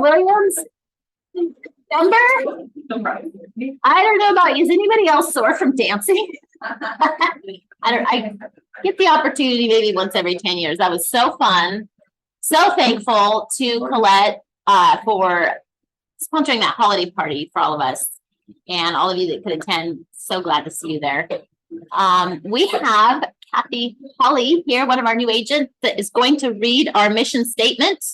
Williams? Number? I don't know about you. Is anybody else sore from dancing? I get the opportunity maybe once every 10 years. That was so fun. So thankful to Colette for sponsoring that holiday party for all of us and all of you that could attend. So glad to see you there. We have Kathy Holly here, one of our new agents, that is going to read our mission statement.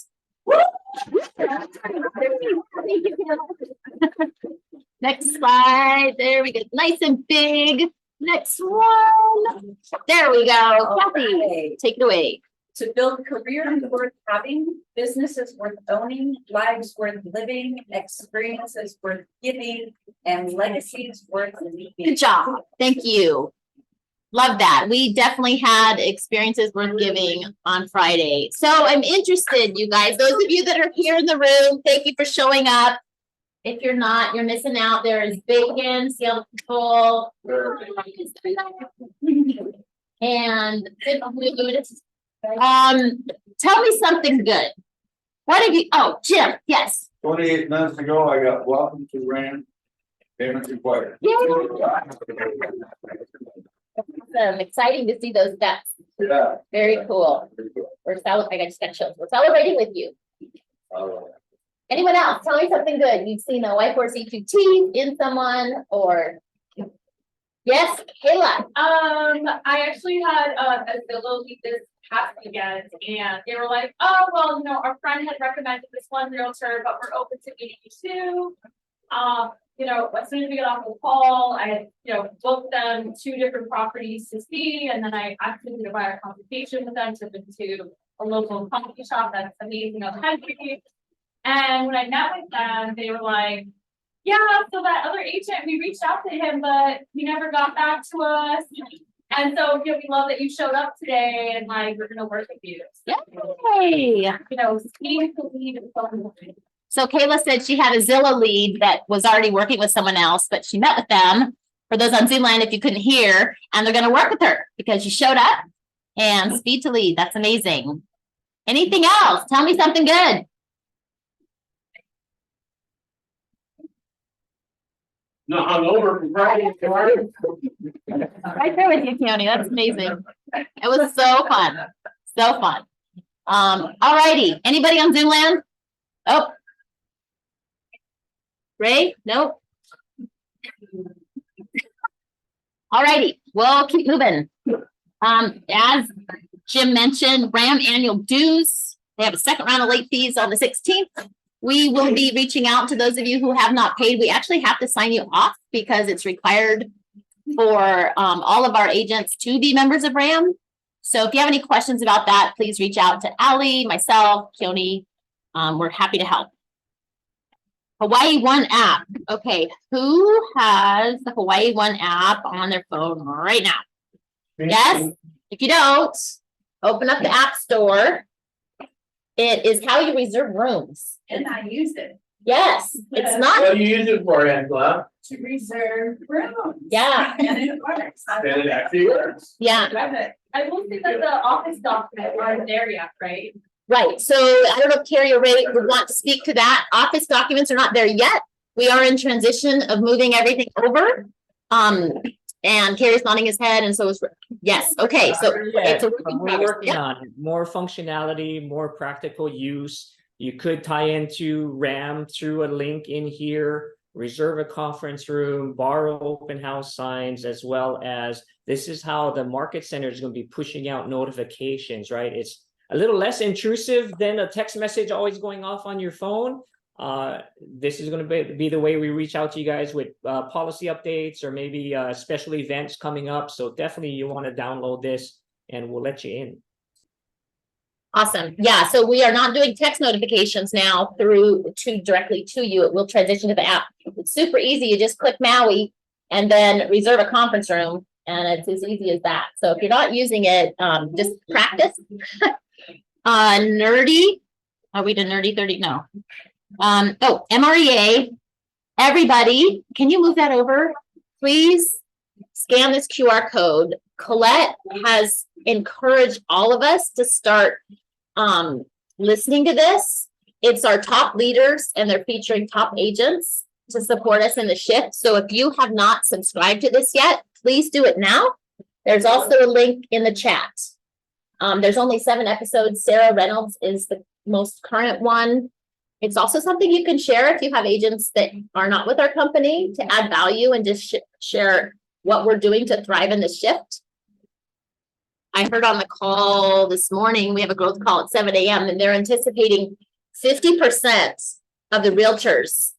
Next slide. There we go. Nice and big. Next one. There we go. Kathy, take it away. To build careers worth having, businesses worth owning, lives worth living, experiences worth giving, and legacies worth leaving. Good job. Thank you. Love that. We definitely had experiences worth giving on Friday. So I'm interested, you guys, those of you that are here in the room, thank you for showing up. If you're not, you're missing out. There is bacon, seal control, and good food. Tell me something good. What have you, oh, Jim, yes. 28 minutes ago, I got welcome to Ram. Payment required. Yay. Awesome. Exciting to see those steps. Yeah. Very cool. I just got chills. We're celebrating with you. Anyone else? Tell me something good. You've seen a white horse eat two teeth in someone, or yes, Kayla. I actually had a Zillow lead this past weekend, and they were like, "Oh, well, our friend had recommended this one realtor, but we're open to meeting you too." As soon as we got off the call, I had, booked them 2 different properties to see, and then I actually did a buyer consultation with them, took them to a local coffee shop that's amazing on the country. And when I met with them, they were like, "Yeah, so that other agent, we reached out to him, but he never got back to us. And so, we love that you showed up today, and we're gonna work with you." Yay. Speaking to lead is so important. So Kayla said she had a Zillow lead that was already working with someone else, but she met with them. For those on Zoom land, if you couldn't hear, and they're going to work with her because she showed up and speed to lead. That's amazing. Anything else? Tell me something good. No, I'm over from Friday. Right there with you, Keone. That's amazing. It was so fun. So fun. All righty. Anybody on Zoom land? Oh. Ray? Nope. All righty. We'll keep moving. As Jim mentioned, RAM annual dues. They have a second round of late fees on the 16th. We will be reaching out to those of you who have not paid. We actually have to sign you off because it's required for all of our agents to be members of RAM. So if you have any questions about that, please reach out to Allie, myself, Keone. We're happy to help. Hawaii One app. Okay, who has the Hawaii One app on their phone right now? Yes. If you don't, open up the app store. It is how you reserve rooms. And I use it Yes, it's not. What do you use it for, Angela? to reserve rooms. Yeah. And it works. And it actually works. Yeah, Love it. I will say that the office documents aren't there yet, right? right. So I don't know if Carrie or Ray would want to speak to that. Office documents are not there yet. We are in transition of moving everything over. And Carrie's nodding his head, and so is yes. Okay, so it's a We're working on it. More functionality, more practical use. You could tie into RAM through a link in here, reserve a conference room, borrow open house signs, as well as this is how the market center is going to be pushing out notifications, right? It's a little less intrusive than a text message always going off on your phone. This is going to be the way we reach out to you guys with policy updates or maybe special events coming up. So definitely you want to download this and we'll let you in. awesome. Yeah, so we are not doing text notifications now directly to you. It will transition to the app. It's super easy. You just click Maui and then reserve a conference room, and it's as easy as that. So if you're not using it, just practice. Nerdy. Are we to Nerdy 30? No. MREA. Everybody, can you move that over? Please scan this QR code. Colette has encouraged all of us to start listening to this it's our top leaders and they're featuring top agents to support us in the shift. So if you have not subscribed to this yet, please do it now. There's also a link in the chat. There's only 7 episodes. Sarah Reynolds is the most current one. It's also something you can share if you have agents that are not with our company to add value and just share what we're doing to thrive in the shift. I heard on the call this morning, we have a growth call at 7 a.m. and they're anticipating 50% of the realtors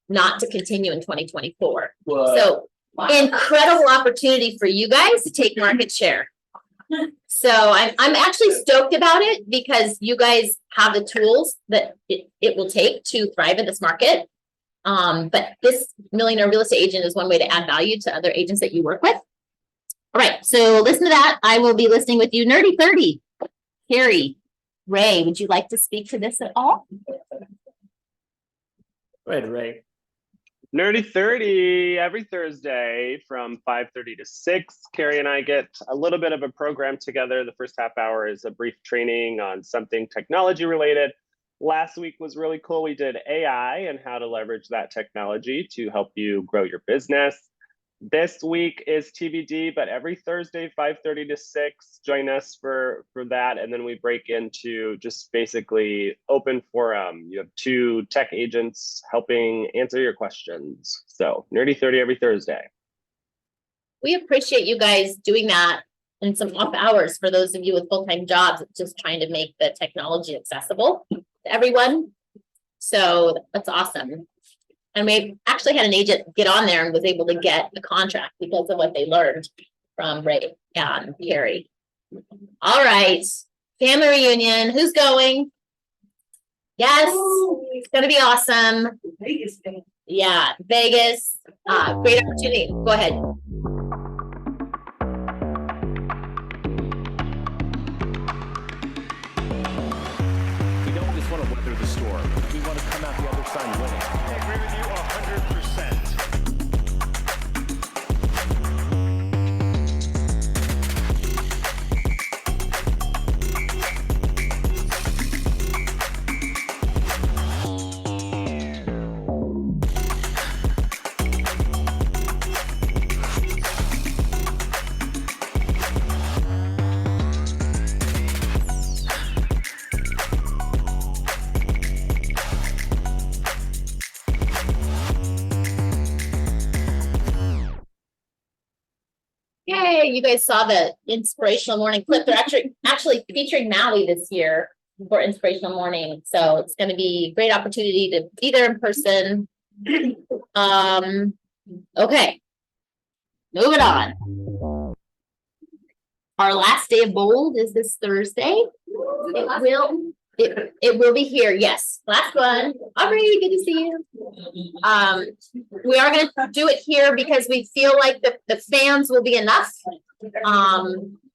not to continue in 2024. So incredible opportunity for you guys to take market share. So I'm actually stoked about it because you guys have the tools that it will take to thrive in this market. But this millionaire real estate agent is one way to add value to other agents that you work with. All right, so listen to that. I will be listening with you. Nerdy 30. Carrie, Ray, would you like to speak to this at all? Go ahead, Ray. Nerdy 30 every Thursday from 5:30 to 6. Carrie and I get a little bit of a program together. The first half hour is a brief training on something technology related. Last week was really cool. We did AI and how to leverage that technology to help you grow your business. This week is TBD, but every Thursday, 5:30 to 6, join us for that. And then we break into just basically open forum. You have 2 tech agents helping answer your questions. So Nerdy 30 every Thursday. We appreciate you guys doing that in some off hours for those of you with full-time jobs, just trying to make the technology accessible to everyone. So that's awesome. And we actually had an agent get on there and was able to get a contract because of what they learned from Ray and Carrie. All right, family reunion. Who's going? Yes, it's gonna be awesome. Vegas. Yeah, Vegas. Great opportunity. Go ahead. We don't just want to weather the storm. We want to come out the other side winning. I agree with you 100%. Yay, you guys saw the inspirational morning clip. They're actually featuring Maui this year for inspirational morning. So it's going to be a great opportunity to be there in person. Okay. Moving on. Our last day of Bold is this Thursday. It will be here. Yes. Last one. Aubrey, good to see you. We are going to do it here because we feel like the fans will be enough.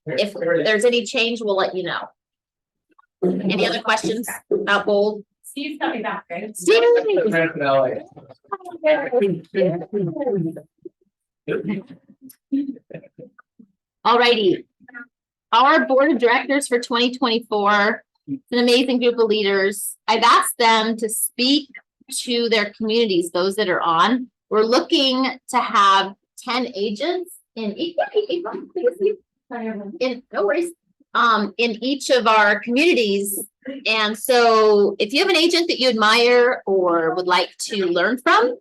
If there's any change, we'll let you know. Any other questions about Bold? Steve's coming back, right? Steve! All righty. Our board of directors for 2024, it's an amazing group of leaders. I've asked them to speak to their communities, those that are on. We're looking to have 10 agents in each, no worries, in each of our communities. And so if you have an agent that you admire or would like to learn from,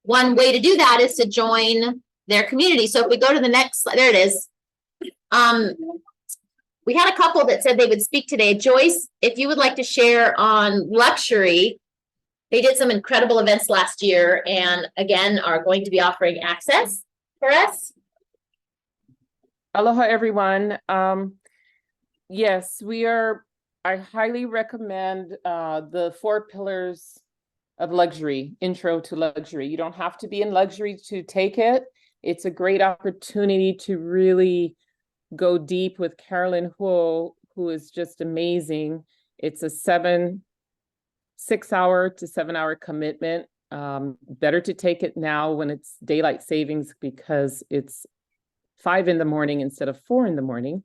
one way to do that is to join their community. So if we go to the next slide, there it is. We had a couple that said they would speak today. Joyce, if you would like to share on luxury, they did some incredible events last year and again are going to be offering access for us. Aloha, everyone. Yes, I highly recommend the 4 pillars of luxury, intro to luxury. You don't have to be in luxury to take it. It's a great opportunity to really go deep with Carolyn Huo, who is just amazing. It's a 6-hour to 7-hour commitment. Better to take it now when it's daylight savings because it's 5 in the morning instead of 4 in the morning.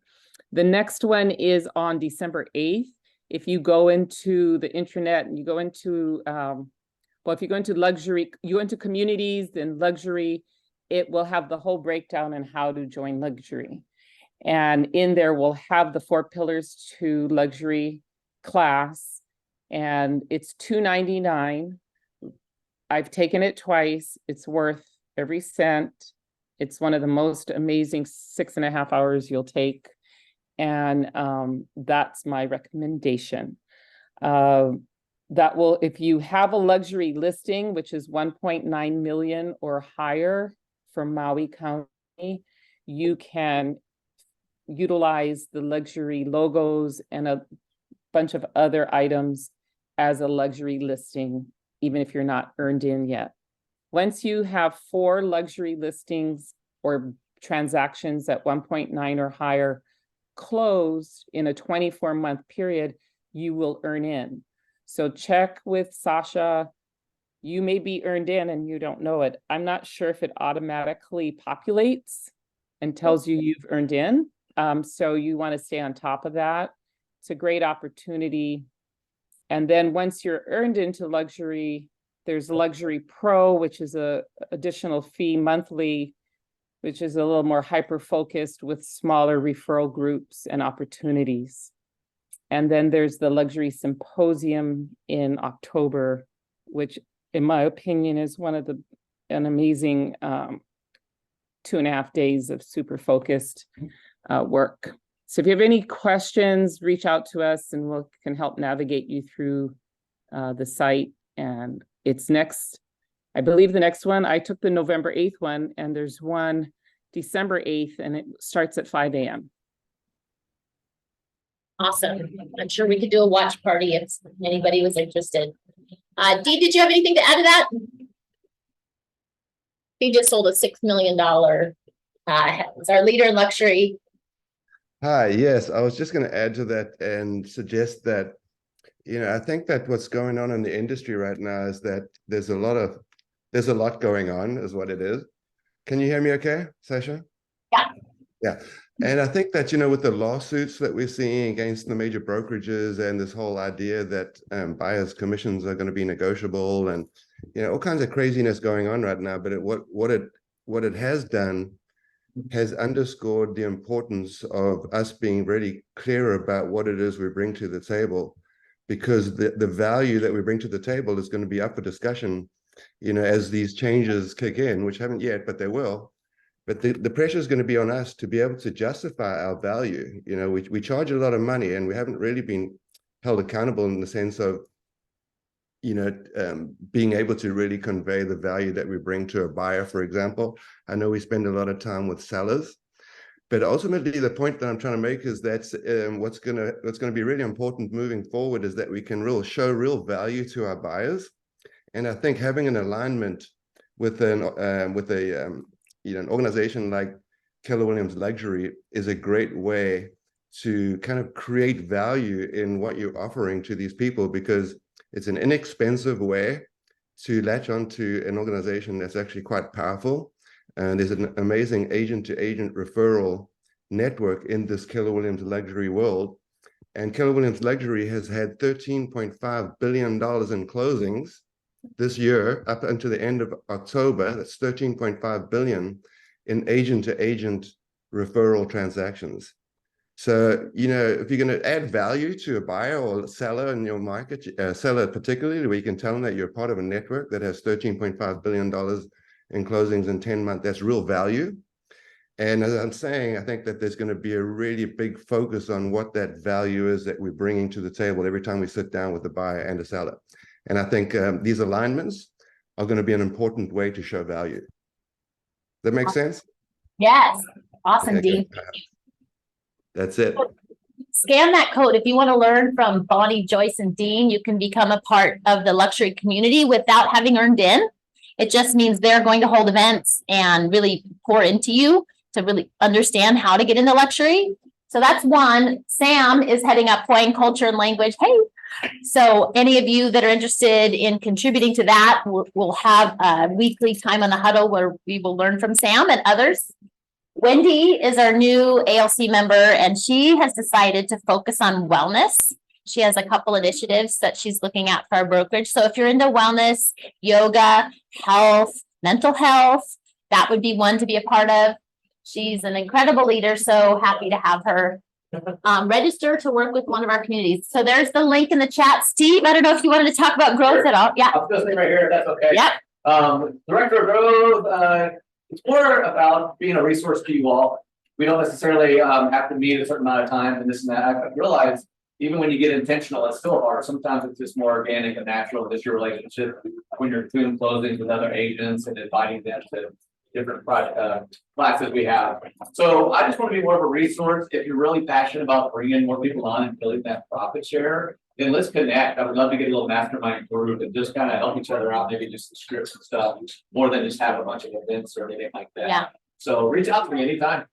The next one is on December 8th, If you go into the internet and you go into, if you go into luxury, you go into communities and luxury, it will have the whole breakdown on how to join luxury. And in there, we'll have the 4 pillars to luxury class, and it's $2.99. I've taken it twice. It's worth every cent. It's one of the most amazing 6.5 hours you'll take. And that's my recommendation. That will, if you have a luxury listing, which is 1.9 million or higher for Maui County, you can utilize the luxury logos and a bunch of other items as a luxury listing, even if you're not earned in yet. Once you have 4 luxury listings or transactions at 1.9 or higher closed in a 24-month period, you will earn in. So check with Sasha. You may be earned in and you don't know it. I'm not sure if it automatically populates and tells you you've earned in. So you want to stay on top of that. It's a great opportunity. And then once you're earned into luxury, there's Luxury Pro, which is a additional fee monthly, which is a little more hyper-focused with smaller referral groups and opportunities. And then there's the Luxury Symposium in October, which in my opinion is an amazing 2.5 days of super focused work. So if you have any questions, reach out to us and we can help navigate you through the site. And it's next, I believe the next one, I took the November 8th one, and there's one December 8th, and it starts at 5 a.m. Awesome. I'm sure we could do a watch party if anybody was interested. Dee, did you have anything to add to that? He just sold a $6 million, it's our leader in luxury. Hi, yes, I was just going to add to that and suggest that, I think that what's going on in the industry right now is that there's a lot going on, is what it is. Can you hear me okay, Sasha? Yeah. Yeah. And I think that, with the lawsuits that we're seeing against the major brokerages and this whole idea that buyers' commissions are going to be negotiable and, all kinds of craziness going on right now. But what it has done has underscored the importance of us being really clear about what it is we bring to the table, because the value that we bring to the table is going to be up for discussion, as these changes kick in, which haven't yet, but they will. But the pressure is going to be on us to be able to justify our value. We charge a lot of money and we haven't really been held accountable in the sense of, being able to really convey the value that we bring to a buyer, for example. I know we spend a lot of time with sellers, but ultimately the point that I'm trying to make is that what's going to be really important moving forward is that we can show real value to our buyers. And I think having an alignment with an organization like Keller Williams Luxury is a great way to kind of create value in what you're offering to these people, because it's an inexpensive way to latch onto an organization that's actually quite powerful. And there's an amazing agent-to-agent referral network in this Keller Williams Luxury world. And Keller Williams Luxury has had $13.5 billion in closings this year up until the end of October. That's 13.5 billion in agent-to-agent referral transactions. So, if you're going to add value to a buyer or seller in your market, seller particularly, where you can tell them that you're part of a network that has $13.5 billion in closings in 10 months, that's real value. And as I'm saying, I think that there's going to be a really big focus on what that value is that we're bringing to the table every time we sit down with the buyer and the seller. And I think these alignments are going to be an important way to show value. Does that make sense? Yes. Awesome, Okay, Dee. that's it. Scan that code. If you want to learn from Bonnie, Joyce, and Dean, you can become a part of the luxury community without having earned in. It just means they're going to hold events and really pour into you to really understand how to get into luxury. So that's one. Sam is heading up Hawaiian culture and language. Hey. So any of you that are interested in contributing to that, we'll have a weekly time on the huddle where we will learn from Sam and others. Wendy is our new ALC member, and she has decided to focus on wellness. She has a couple initiatives that she's looking at for our brokerage. So if you're into wellness, yoga, health, mental health, that would be one to be a part of. She's an incredible leader, so happy to have her register to work with one of our communities. So there's the link in the chat. Steve, I don't know if you wanted to talk about growth at all. Yeah. I'll just stay right here, if that's okay. Yep. Director of Growth, it's more about being a resource to you all. We don't necessarily have to meet a certain amount of time and this and that. I realize even when you get intentional, it's still hard. Sometimes it's just more organic and natural, just your relationship when you're doing closings with other agents and inviting them to different classes we have. So I just want to be more of a resource. If you're really passionate about bringing more people on and building that profit share, then let's connect. I would love to get a little mastermind group and just kind of help each other out, maybe just scripts and stuff, more than just have a bunch of events or anything like that. Yeah. So reach out to me anytime.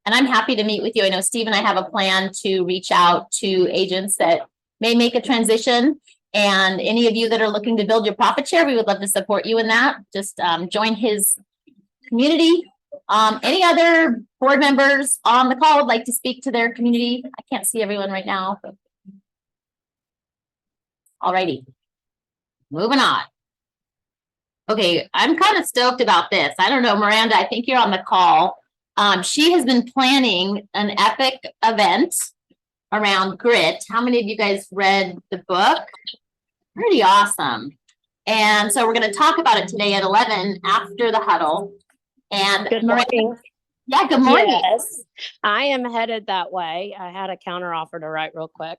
And I'm happy to meet with you. I know Steve and I have a plan to reach out to agents that may make a transition. And any of you that are looking to build your profit share, we would love to support you in that. Just join his community. Any other board members on the call would like to speak to their community? I can't see everyone right now. Alrighty, moving on. Okay, I'm kind of stoked about this. I don't know, Miranda, I think you're on the call. She has been planning an epic event around grit. How many of you guys read the book? Pretty awesome. And so we're going to talk about it today at 11 after the huddle. And Good Miranda, morning. yeah, good morning. Yes, I am headed that way. I had a counter offer to write real quick.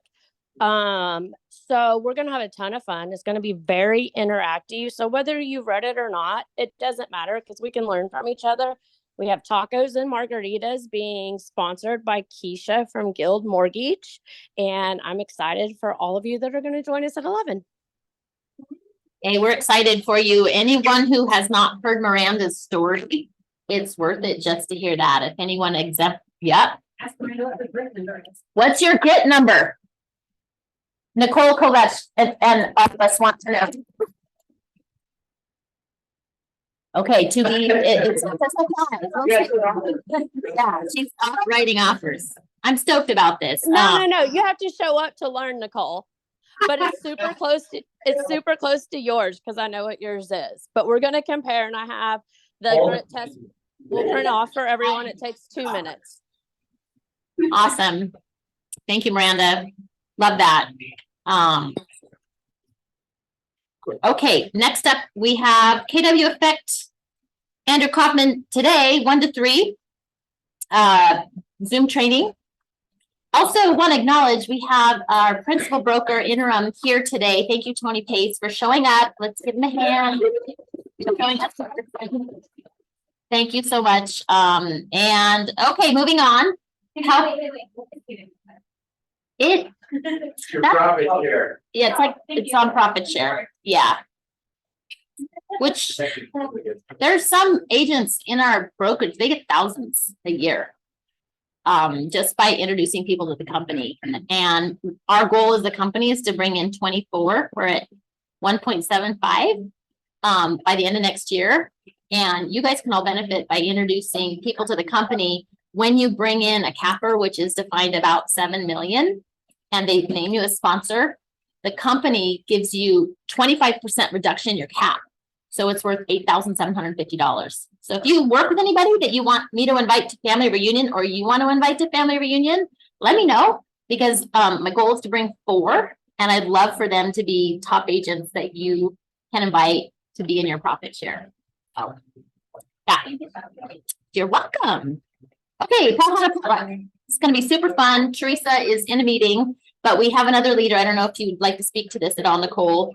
So we're going to have a ton of fun. It's going to be very interactive. So whether you've read it or not, it doesn't matter because we can learn from each other. We have tacos and margaritas being sponsored by Keisha from Guild Mortgage. And I'm excited for all of you that are going to join us at 11. Hey, we're excited for you. Anyone who has not heard Miranda's story, it's worth it just to hear that. If anyone yep. What's your grit number? Nicole Kovacs and all of us want to know. Okay, to be, it's yeah, she's writing offers. I'm stoked about this. No. You have to show up to learn, Nicole. But it's super close to yours because I know what yours is. But we're going to compare, and I have the grit test. We'll print off for everyone. It takes 2 minutes. Awesome. Thank you, Miranda. Love that. Okay, next up we have KW Effect. Andrew Kaufman today, 1 to 3. Zoom training. Also want to acknowledge we have our principal broker interim here today. Thank you, Tony Pace, for showing up. Let's give him a hand. Thank you so much. And okay, moving on. Your profit share. Yeah, it's like it's on profit share. Yeah. Which there's some agents in our brokerage, they get thousands a year. Just by introducing people to the company. And our goal as a company is to bring in 24. We're at 1.75 by the end of next year. And you guys can all benefit by introducing people to the company. When you bring in a capper, which is defined about 7 million, and they name you a sponsor, the company gives you 25% reduction in your cap. So it's worth $8,750. So if you work with anybody that you want me to invite to family reunion, or you want to invite to family reunion, let me know, because my goal is to bring 4, and I'd love for them to be top agents that you can invite to be in your profit share. Oh, yeah. You're welcome. Okay, it's going to be super fun. Teresa is in a meeting, but we have another leader. I don't know if you'd like to speak to this at all, Nicole.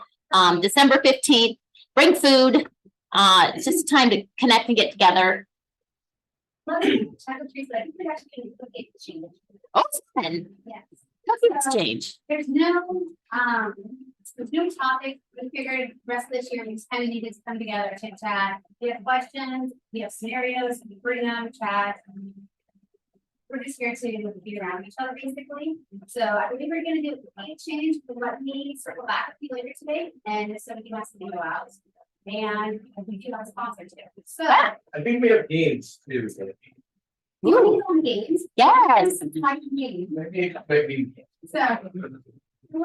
December 15th. Bring food. It's just time to connect and get together. Awesome. Yes. Cookie exchange. There's no topic. We figured the rest of this year we just kind of needed to come together, chit chat. We have questions, we have scenarios, we bring them, chat. We're just here to be around each other basically. So I believe we're gonna do a cookie exchange, but let me circle back with you later today, and if somebody wants to go out. And we do have a sponsor too. So I think we have games too. we have games. Yes. Some type of games. Maybe. So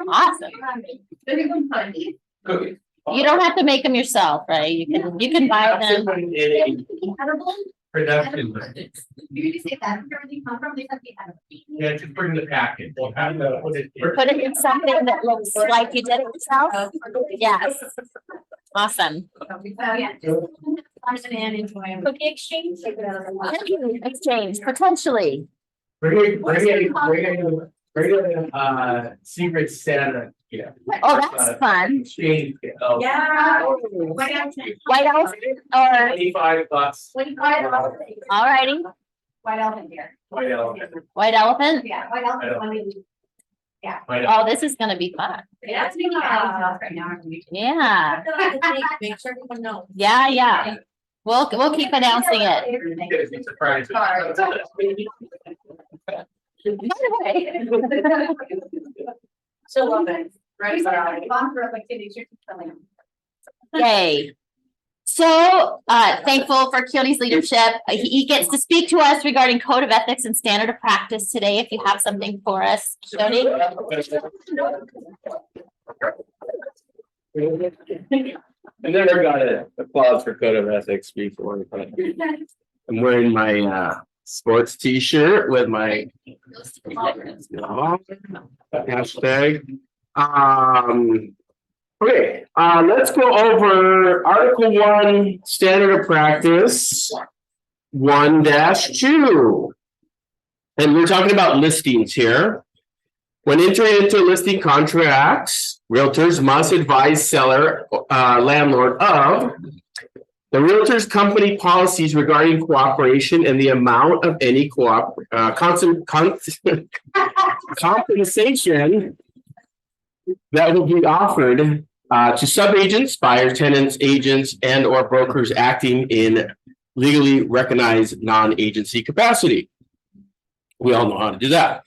Awesome. Cookies. You don't have to make them yourself, right? You can buy them. Edible? Production. You can say that, where they come from, they have to be edible. Yeah, just bring the packet. We'll have the, what is it? Put it in something that looks like you did it yourself. Yes. Awesome. So, yeah. And enjoy. Cookie exchange. Exchange, potentially. Bring a secret Santa. Yeah. Oh, that's fun. Exchange. Yeah. White elephant or, $25. alrighty, White elephant here. White elephant. white elephant. Yeah, white elephant. I mean, White Oh, this is gonna be fun. yeah, it's being right now. Yeah, Make sure everyone knows. yeah. We'll keep announcing it. elephant. It's a prize. By the way. She'll love it. Right. Fun for activities. You're telling them. Yay. So, thankful for Keely's leadership. He gets to speak to us regarding code of ethics and standard of practice today. If you have something for us, Keely. I never got an applause for code of ethics before, but I'm wearing my sports t-shirt with my hashtag. Okay, let's go over Article 1, Standard of Practice 1-2. And we're talking about listings here. When entering into listing contracts, realtors must advise seller, landlord of the realtor's company policies regarding cooperation and the amount of any compensation that will be offered to subagents, buyers, tenants, agents, and or brokers acting in legally recognized non-agency capacity. We all know how to do that.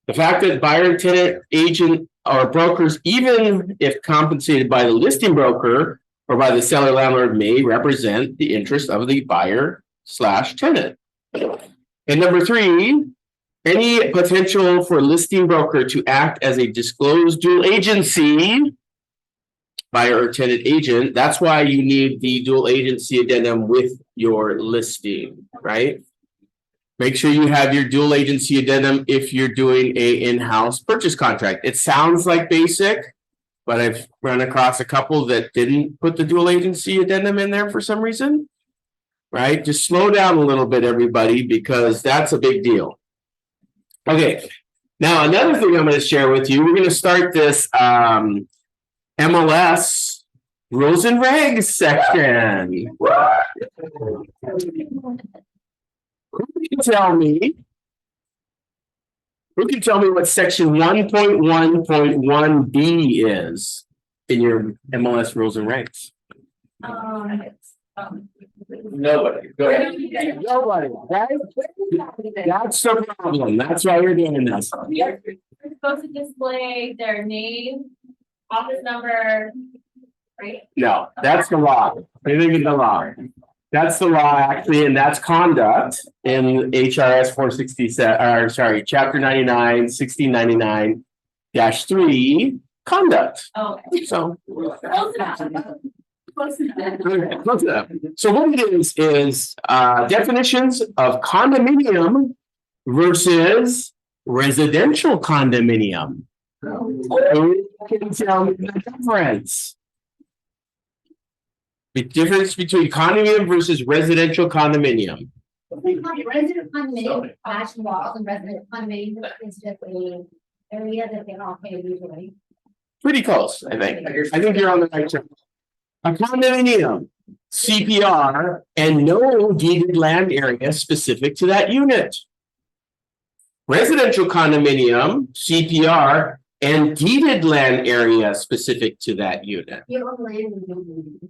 The fact that buyer, tenant, agent, or brokers, even if compensated by the listing broker or by the seller landlord, may represent the interest of the buyer/tenant. And number 3, any potential for listing broker to act as a disclosed dual agency, buyer or tenant agent. That's why you need the dual agency addendum with your listing, right? Make sure you have your dual agency addendum if you're doing a in-house purchase contract. It sounds like basic, but I've run across a couple that didn't put the dual agency addendum in there for some reason, right? Just slow down a little bit, everybody, because that's a big deal. Okay, now another thing I'm going to share with you, we're going to start this MLS rules and regs section. Who can tell me what section 1.1.1B is in your MLS rules and regs? Nobody. Go ahead. Nobody, right? That's the problem. That's why we're doing this. They're supposed to display their name, office number, right? No, that's the law. Anything in the law. That's the law, actually, and that's conduct in HRS 467, or sorry, Chapter 99, 1699-3, conduct. Oh. So. Close enough. Close enough. Close enough. So what it is definitions of condominium versus residential condominium. Who can tell me the difference? The difference between condominium versus residential condominium. Resident condominium, fashion walls and resident condominium is just a area that they all pay usually. Pretty close, I think. I think you're on the right track. A condominium, CPR, and no deeded land area specific to that unit. Residential condominium, CPR, and deeded land area specific to that unit. You own land and you.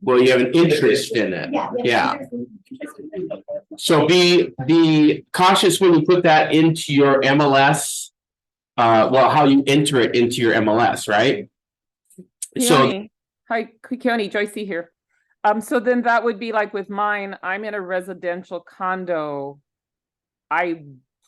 Well, you have an interest in it. Yeah. So be cautious when you put that into your MLS. Well, how you enter it into your MLS, right? So, hi, Keone, Joycey here. So then that would be like with mine, I'm in a residential condo. I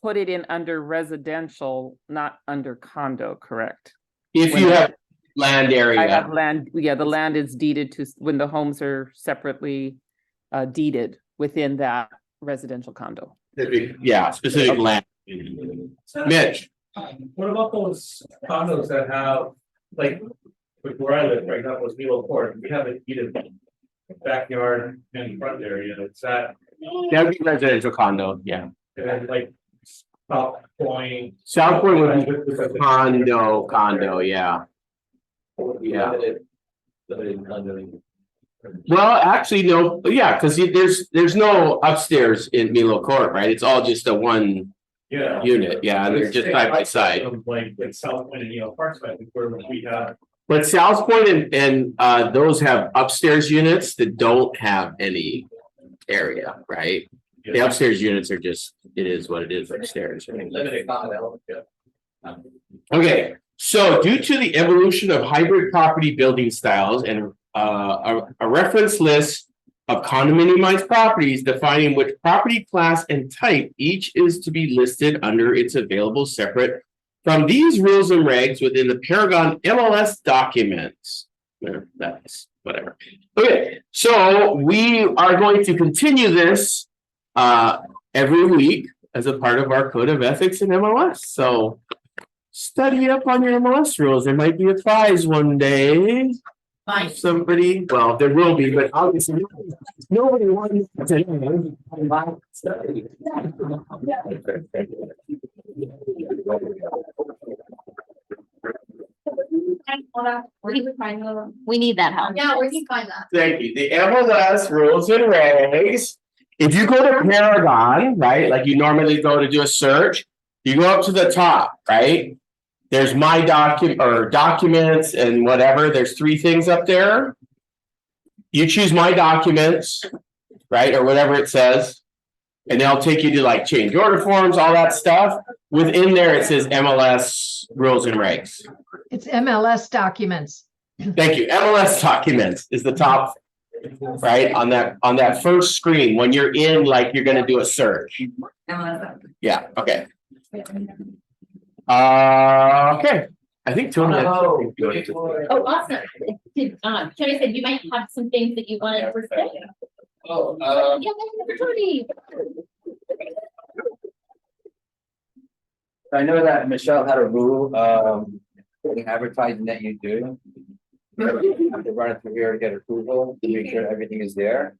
put it in under residential, not under condo, correct? If you have land I area, have land, yeah, the land is deeded to, when the homes are separately deeded within that residential condo. yeah, specific land. Mitch, What about those condos that have, like, where I live right now, was Milo Court, we have a heated backyard and front area, it's that, that would be residential condo, yeah. and then like South Point. South Point would be condo, yeah. Yeah. Well, actually, no, yeah, because there's no upstairs in Milo Court, right? It's all just a one Yeah. unit, yeah, and they're just side by side. Like South Point and Yale Park, I think where we have. But South Point and those have upstairs units that don't have any area, right? The upstairs units are just, it is what it is upstairs. right? Limited common element, yeah. Okay, so due to the evolution of hybrid property building styles and a reference list of condominiumized properties defining which property class and type each is to be listed under its available separate from these rules and regs within the Paragon MLS documents. That's whatever. Okay, so we are going to continue this every week as a part of our code of ethics in MLS. So study up on your MLS rules. There might be a prize one day. Fine. Somebody, well, there will be, but obviously nobody wants to We need that help. Yeah, where do you find that? Thank you. The MLS rules and regs. If you go to Paragon, right, like you normally go to do a search, you go up to the top, right? There's my document or documents and whatever. There's 3 things up there. You choose my documents, right, or whatever it says. And they'll take you to like change order forms, all that stuff. Within there, it says MLS rules and regs. It's MLS documents. Thank you. MLS documents is the top, right, on that first screen when you're in, like you're gonna do a search. Yeah, okay. Okay, I think Tony. Oh, awesome. Did, Tony said you might have some things that you wanted to say. Oh, Yeah, opportunity. I know that Michelle had a rule, the advertising that you do. You have to run it through here to get approval, to make sure everything is there.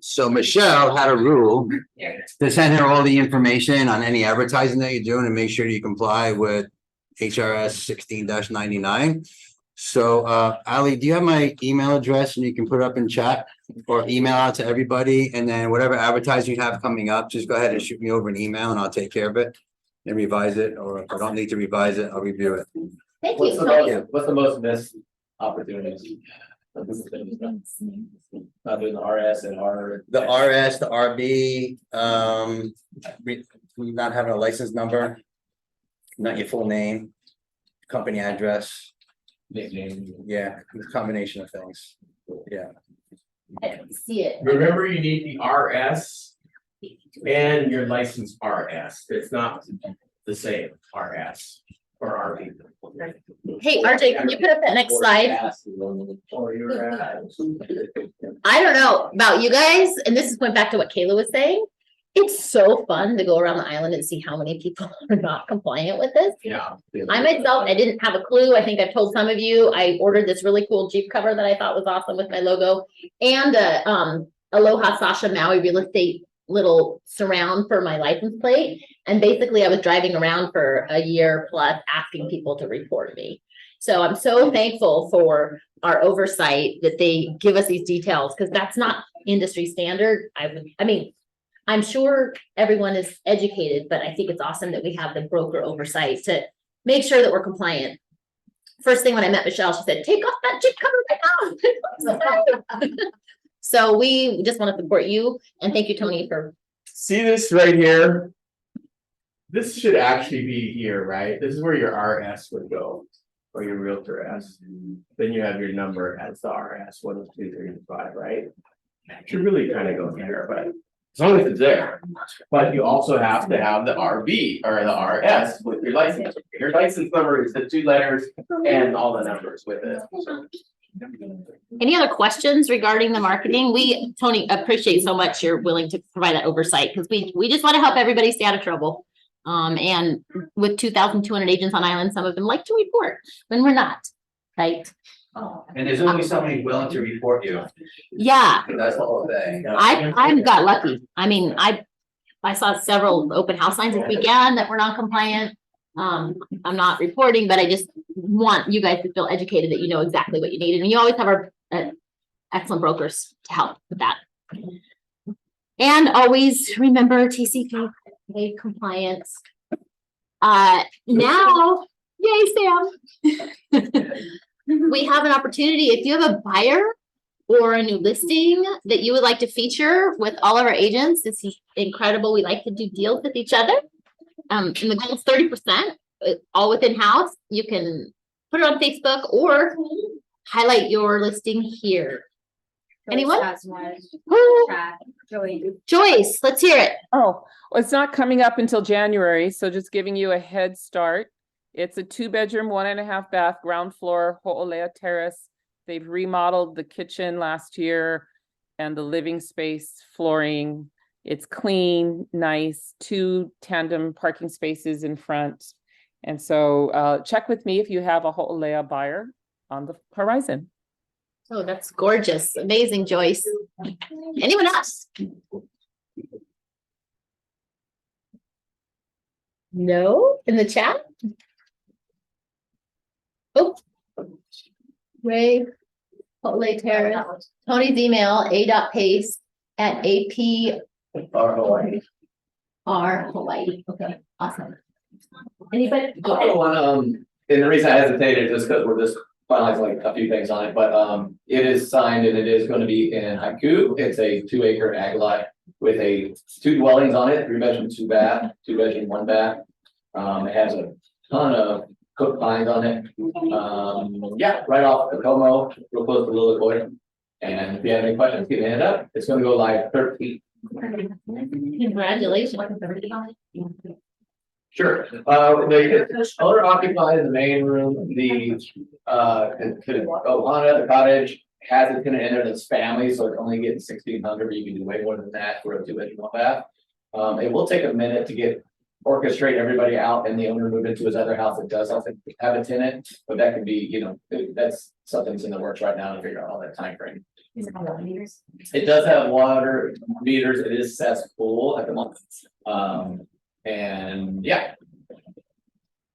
So Michelle had a rule to send her all the information on any advertising that you're doing and make sure you comply with HRS 16-99. So Ali, do you have my email address and you can put it up in chat or email out to everybody, and then whatever advertising you have coming up, just go ahead and shoot me over an email and I'll take care of it and revise it, or if I don't need to revise it, I'll review it. Thank What's you. the Tony. what's the most missed opportunities? Not doing the RS and R. The RS, the RB, not having a license number, not your full name, company address, Nickname. yeah, a combination of things, yeah. I didn't see it. Remember, you need the RS and your license RS. It's not the same RS or RB. Hey, RJ, can you put up that next slide? Or your I don't know about you guys, and this is going back to what Kayla was saying. It's so fun to go around the island and see how many people are not compliant with this. Yeah. I myself, I didn't have a clue. I think I've told some of you, I ordered this really cool Jeep cover that I thought was awesome with my logo, and Aloha Sasha Maui real estate little surround for my license plate. And basically I was driving around for a year plus asking people to report me. So I'm so thankful for our oversight that they give us these details, because that's not industry standard. I mean, I'm sure everyone is educated, but I think it's awesome that we have the broker oversight to make sure that we're compliant. First thing when I met Michelle, she said, take off that Jeep cover right now. So we just want to support you, and thank you, Tony, for. See this right here? This should actually be here, right? This is where your RS would go, or your realtor S. Then you have your number as the RS, 1, 2, 3, 5, right? Should really kind of go there, but As long as it's there, but you also have to have the RV or the RS with your license. Your license number is the 2 letters and all the numbers with it. Any other questions regarding the marketing? We, Tony, appreciate so much you're willing to provide that oversight because we just want to help everybody stay out of trouble. And with 2,200 agents on island, some of them like to report when we're not, right? And there's only somebody willing to report you. Yeah, That's the whole thing. I got lucky. I mean, I saw several open house signs this weekend that were non-compliant. I'm not reporting, but I just want you guys to feel educated that you know exactly what you need. And you always have our excellent brokers to help with that. And always remember TCP compliance. Now, yay, Sam. We have an opportunity. If you have a buyer or a new listing that you would like to feature with all of our agents, this is incredible. We like to do deals with each other. And the goal is 30%, all within house. You can put it on Facebook or highlight your listing here. Anyone? Who? Joyce, let's hear it. Oh, well, it's not coming up until January, so just giving you a head start. It's a 2-bedroom, 1.5 bath, ground floor, Ho'olea Terrace. They've remodeled the kitchen last year and the living space flooring. It's clean, nice, 2 tandem parking spaces in front. And so check with me if you have a Ho'olea buyer on the horizon. Oh, that's gorgeous. Amazing, Joyce. Anyone else? No, in the chat? Oh. Ray, Ho'olea Terrace, Tony's email, a.pace@ap. Hawaii. Hawaii. Okay, awesome. Anybody? And the reason I hesitated is because we're just finalizing like a few things on it, but it is signed and it is going to be in Haiku. It's a 2-acre ag lot with 2 dwellings on it, 3-bedroom, 2-bath, 2-bedroom, 1-bath. It has a ton of cooked vines on it. Yeah, right off the Como, real close to Lilliput. And if you have any questions, get it up. It's going to go live 13th. Congratulations. Sure. The owner occupied the main room, the Ohana, the cottage has a tenant in there that's family, so it's only getting 1,600, but you can do way more than that for a 2-bedroom, 1-bath. It will take a minute to orchestrate everybody out and the owner move into his other house that does have a tenant, but that could be, that's something that's in the works right now to figure out all that time frame. It does have water meters. It is cesspool at the moment. And yeah.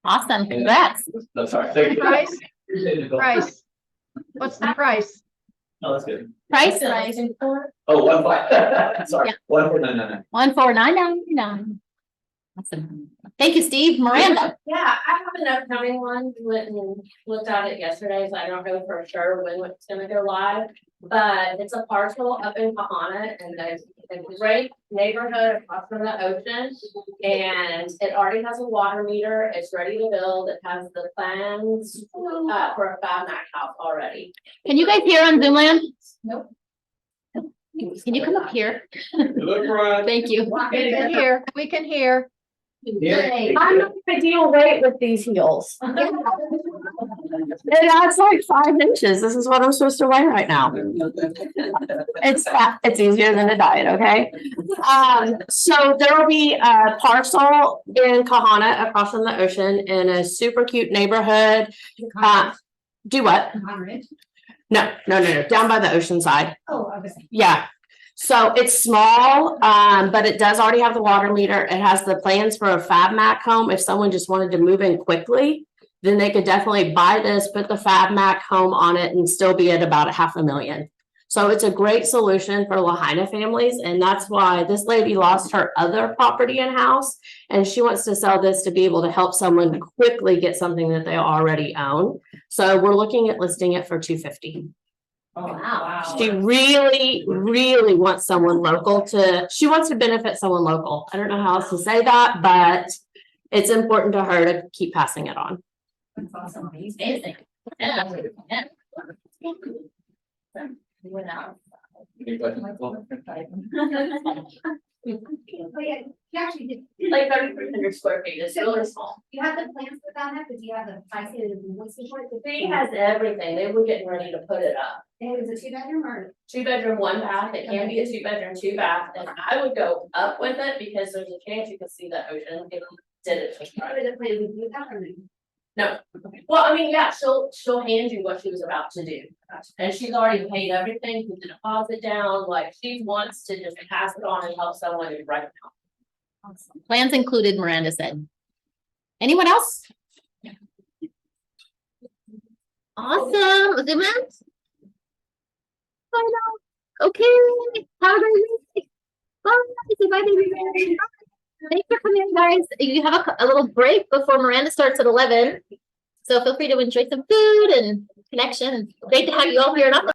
Awesome. Congrats. No, sorry. Thank you. Price? Price. What's the price? No, that's good. Price? Oh, 1.5. Sorry. Yeah. 1.499. 14999. Awesome. Thank you, Steve. Miranda. Yeah, I have an upcoming one. Went and looked at it yesterday, so I don't know for sure when it's gonna go live. But it's a parcel up in Kahana and there's a great neighborhood across from the ocean. And it already has a water meter. It's ready to build. It has the plans for a FabMac house already. Can you guys hear on Zoom land? Nope. Can you come up here? Look right. Thank you. We can hear, we can hear. I'm not ideal weight with these heels. It adds like 5 inches. This is what I'm supposed to weigh right now. It's easier than a diet, okay? So there will be a parcel in Kahana across from the ocean in a super cute neighborhood. Do what? No, down by the ocean side. Oh, obviously. Yeah. So it's small, but it does already have the water meter. It has the plans for a FabMac home. If someone just wanted to move in quickly, then they could definitely buy this, put the FabMac home on it and still be at about $500,000. So it's a great solution for Lahaina families. And that's why this lady lost her other property and house. And she wants to sell this to be able to help someone quickly get something that they already own. So we're looking at listing it for $250,000. Oh, wow. She really, really wants someone local she wants to benefit someone local. I don't know how else to say that, but it's important to her to keep passing it on. That's awesome. Amazing. Yeah. Any questions, Michael? Oh, yeah, you actually did. Like 3,300 square feet, it's really small. You have the plans put on that, but do you have the, I see the what's the short? He has everything. They were getting ready to put it up. And it was a 2-bedroom or? 2-bedroom, 1 bath. It can be a 2-bedroom, 2 bath, and I would go up with it because there's a chance you could see the ocean if you did it. What are the plans with you that or no? No, well, I mean, yeah, she'll hand you what she was about to do. And she's already paid everything, put the deposit down, like she wants to just pass it on and help someone right now. Plans included, Miranda said. Anyone else? Awesome, Zoom out. I know. Okay, have a great week. Bye, say bye, baby. Thanks for coming in, guys. You have a little break before Miranda starts at 11. So feel free to enjoy some food and connection. Great to have you all here. Not